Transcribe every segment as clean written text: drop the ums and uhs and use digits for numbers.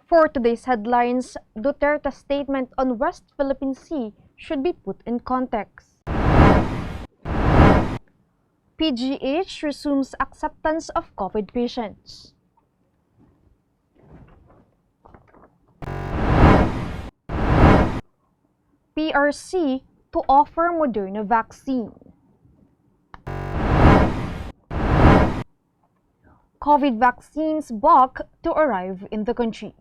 For today's headlines, Duterte's statement on West Philippine Sea should be put in context. PGH resumes acceptance of COVID patients. PRC to offer Moderna vaccine. COVID vaccines bulk to arrive in the country.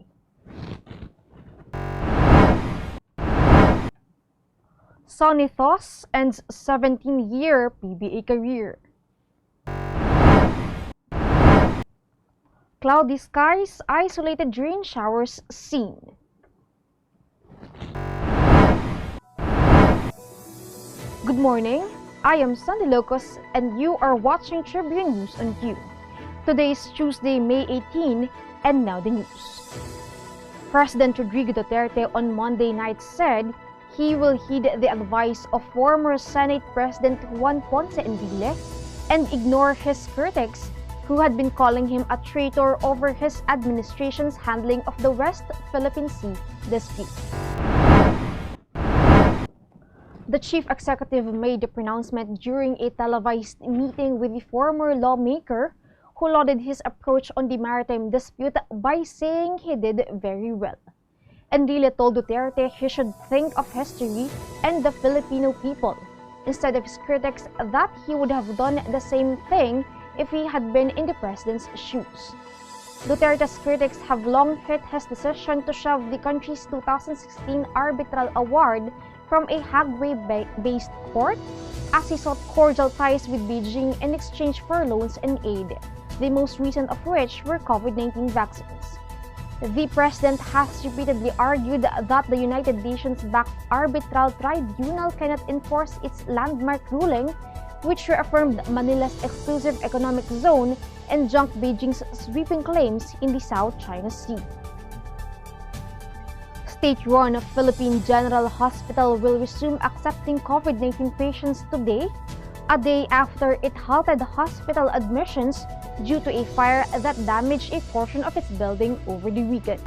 Sonny Thoss ends 17-year PBA career. Cloudy skies, isolated rain showers seen. Good morning, I am Sonny Locos and you are watching Tribune News on Q. Today is Tuesday, May 18, and now the news. President Rodrigo Duterte on Monday night said he will heed the advice of former Senate President Juan Ponce Enrile and ignore his critics who had been calling him a traitor over his administration's handling of the West Philippine Sea dispute. The chief executive made the pronouncement during a televised meeting with the former lawmaker who lauded his approach on the maritime dispute by saying he did very well. Enrile told Duterte he should think of history and the Filipino people, instead of his critics that he would have done the same thing if he had been in the president's shoes. Duterte's critics have long hit his decision to shove the country's 2016 arbitral award from a Hague-based court as he sought cordial ties with Beijing in exchange for loans and aid, the most recent of which were COVID-19 vaccines. The president has repeatedly argued that the United Nations-backed arbitral tribunal cannot enforce its landmark ruling, which reaffirmed Manila's exclusive economic zone and junked Beijing's sweeping claims in the South China Sea. State-run Philippine General Hospital will resume accepting COVID-19 patients today, a day after it halted hospital admissions due to a fire that damaged a portion of its building over the weekend.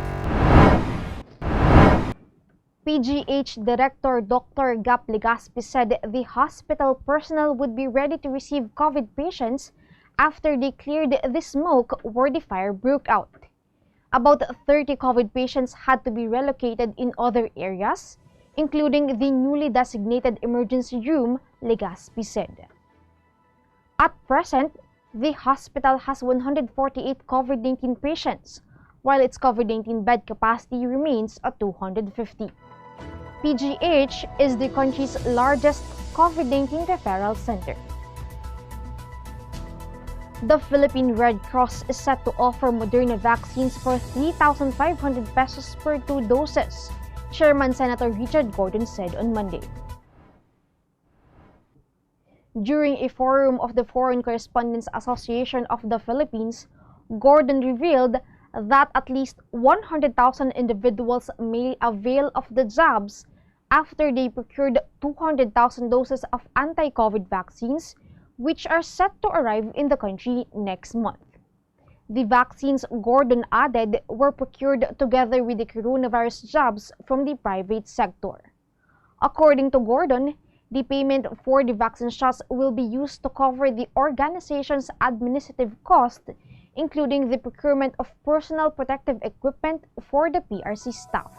PGH Director Dr. Gap Legaspi said the hospital personnel would be ready to receive COVID patients after they cleared the smoke where the fire broke out. About 30 COVID patients had to be relocated in other areas, including the newly designated emergency room, Legaspi said. At present, the hospital has 148 COVID-19 patients, while its COVID-19 bed capacity remains at 250. PGH is the country's largest COVID-19 referral center. The Philippine Red Cross is set to offer Moderna vaccines for 3,500 pesos per 2 doses, Chairman Senator Richard Gordon said on Monday. During a forum of the Foreign Correspondents Association of the Philippines, Gordon revealed that at least 100,000 individuals may avail of the jabs after they procured 200,000 doses of anti-COVID vaccines, which are set to arrive in the country next month. The vaccines, Gordon added, were procured together with the coronavirus jabs from the private sector. According to Gordon, the payment for the vaccine shots will be used to cover the organization's administrative cost, including the procurement of personal protective equipment for the PRC staff.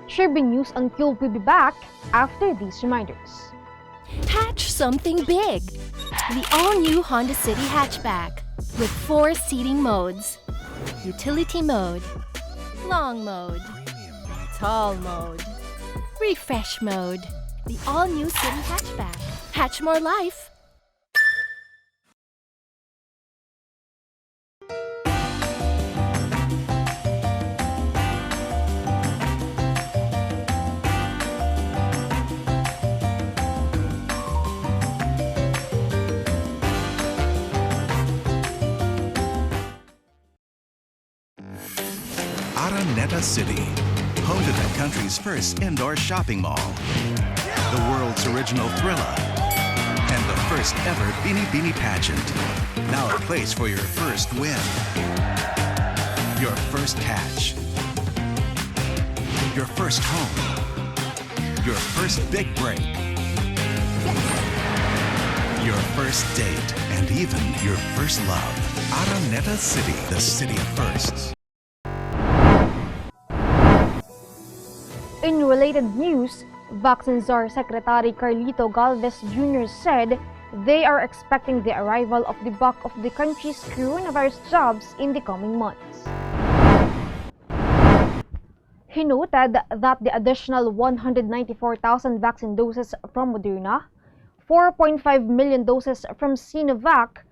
Tribune News on Q will be back after these reminders. Hatch something big! The all-new Honda City hatchback with 4 seating modes. Utility mode, long mode, tall mode, refresh mode. The all-new City hatchback. Hatch more life! Araneta City, home to the country's first indoor shopping mall. The world's original Thrilla, And the first ever Bini Bini pageant. Now a place for your first win. Your first catch. Your first home. Your first big break. Your first date. And even your first love. Araneta City, the city of firsts. In related news, Vaccine Czar Secretary Carlito Galvez Jr. said they are expecting the arrival of the bulk of the country's coronavirus jobs in the coming months. He noted that the additional 194,000 vaccine doses from Moderna, 4.5 million doses from Sinovac,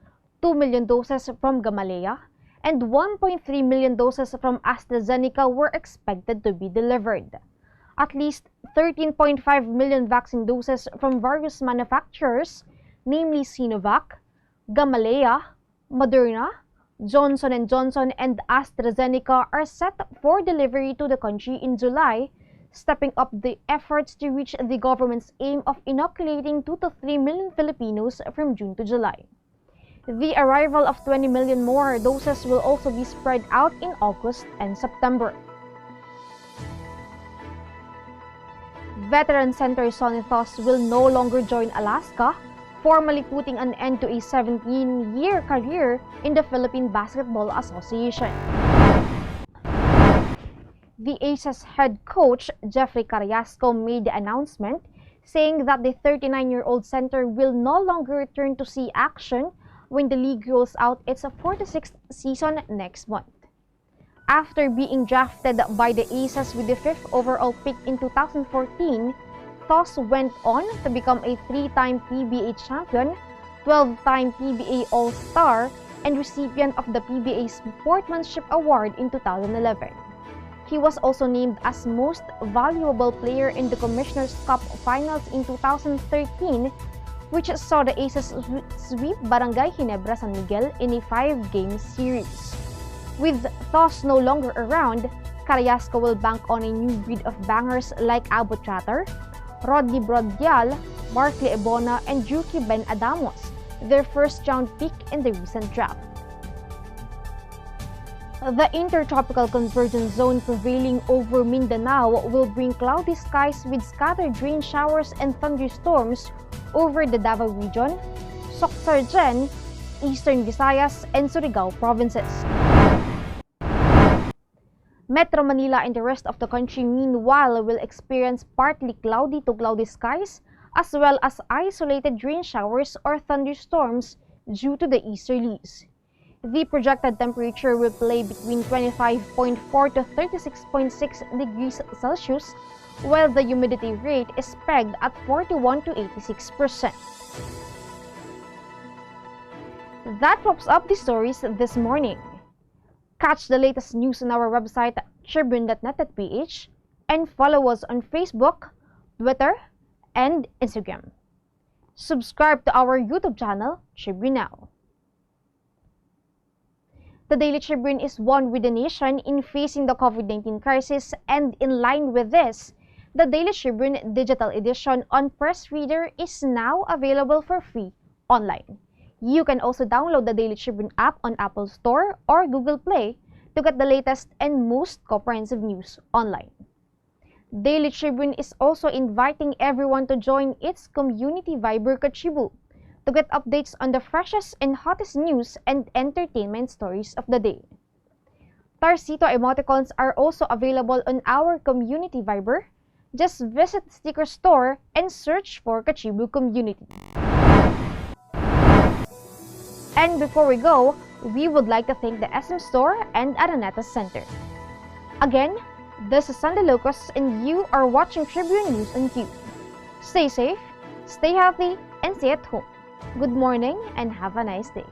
2 million doses from Gamaleya, and 1.3 million doses from AstraZeneca were expected to be delivered. At least 13.5 million vaccine doses from various manufacturers, namely Sinovac, Gamaleya, Moderna, Johnson & Johnson, and AstraZeneca are set for delivery to the country in July, stepping up the efforts to reach the government's aim of inoculating 2 to 3 million Filipinos from June to July. The arrival of 20 million more doses will also be spread out in August and September. Veteran center Sonny Thoss will no longer join Alaska, formally putting an end to a 17-year career in the Philippine Basketball Association. The Aces head coach, Jeffrey Carrasco, made the announcement, saying that the 39-year-old center will no longer return to sea action when the league rolls out its 46th season next month. After being drafted by the Aces with the 5th overall pick in 2014, Thoss went on to become a 3-time PBA champion, 12-time PBA All-Star, and recipient of the PBA Sportsmanship Award in 2011. He was also named as Most Valuable Player in the Commissioner's Cup Finals in 2013, which saw the Aces sweep Barangay Ginebra San Miguel in a 5-game series. With Thoss no longer around, Carrasco will bank on a new breed of bangers like Abo Chatter, Rodney Brodial, Barkley Ebona, and Juki Ben Adamos, their first-round pick in the recent draft. The intertropical convergence zone prevailing over Mindanao will bring cloudy skies with scattered rain showers and thunderstorms over the Davao region, Soc-Sargen, Eastern Visayas, and Surigao provinces. Metro Manila and the rest of the country, meanwhile, will experience partly cloudy to cloudy skies as well as isolated rain showers or thunderstorms due to the easterlies. The projected temperature will play between 25.4 to 36.6 degrees Celsius, while the humidity rate is pegged at 41 to 86%. That wraps up the stories this morning. Catch the latest news on our website tribune.net.ph and follow us on Facebook, Twitter, and Instagram. Subscribe to our YouTube channel, Tribune Now. The Daily Tribune is one with the nation in facing the COVID-19 crisis, and in line with this, the Daily Tribune digital edition on Press Reader is now available for free online. You can also download the Daily Tribune app on Apple Store or Google Play to get the latest and most comprehensive news online. Daily Tribune is also inviting everyone to join its community Viber Kachibu to get updates on the freshest and hottest news and entertainment stories of the day. Tarcito emoticons are also available on our community Viber. Just visit the sticker store and search for Kachibu Community. And before we go, we would like to thank the SM Store and Araneta Center. Again, this is Sunday Locust and you are watching Tribune News on Cube. Stay safe, stay healthy, and stay at home. Good morning and have a nice day.